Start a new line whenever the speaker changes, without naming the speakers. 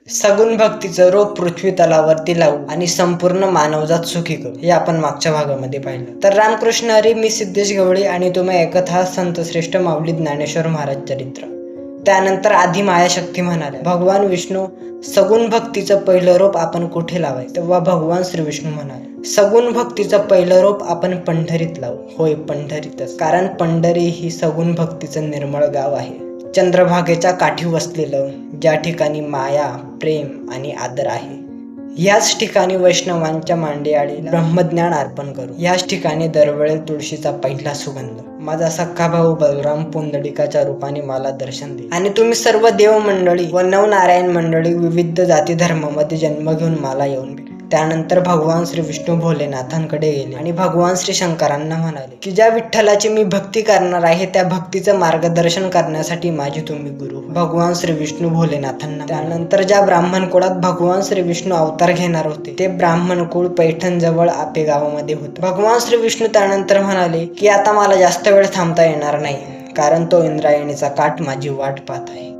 सगुण भक्तीचं रोप पृथ्वी तलावरती लावू आणि संपूर्ण मानवजात सुखी करू, हे आपण मागच्या भागामध्ये पाहिलं. तर रामकृष्ण हरी, मी सिद्धेश गवळी आणि तुम्ही ऐकत आहात संतश्रेष्ठ माऊली ज्ञानेश्वर महाराज चरित्र. त्यानंतर आधी मायाशक्ती म्हणाल्या, भगवान विष्णू, सगुण भक्तीचं पहिलं रोप आपण कुठे लावायचं? तेव्हा भगवान श्री विष्णू म्हणाले, सगुण भक्तीचं पहिलं रोप आपण पंढरीत लावू. होय, पंढरीतच, कारण पंढरी ही सगुण भक्तीचं निर्मळ गाव आहे. चंद्रभागेच्या काठी वसलेलं, ज्या ठिकाणी माया, प्रेम आणि आदर आहे. याच ठिकाणी वैष्णवांच्या मांडियाळीला ब्रह्मज्ञान अर्पण करू. याच ठिकाणी दरवेळेस तुळशीचा पहिला सुगंध. माझा सख्खा भाऊ बलराम पुंडलिकाच्या रूपाने मला दर्शन दे. आणि तुम्ही सर्व देव मंडळी व नवनारायण मंडळी विविध जाती धर्मामध्ये जन्म घेऊन मला येऊन भेट. त्यानंतर भगवान श्री विष्णू भोलेनाथांकडे गेले आणि भगवान श्री शंकरांना म्हणाले की ज्या विठ्ठलाची मी भक्ती करणार आहे त्या भक्तीचं मार्गदर्शन करण्यासाठी माझे तुम्ही गुरु. भगवान श्री विष्णू भोलेनाथांना. त्यानंतर ज्या ब्राह्मण कुळात भगवान श्री विष्णू अवतार घेणार होते ते ब्राह्मण कुळ पैठण जवळ आपे गावामध्ये होते. भगवान श्री विष्णू त्यानंतर म्हणाले की आता मला जास्त वेळ थांबता येणार नाही, कारण तो इंद्रायणीचा काठ माझी वाट पाहत आहे.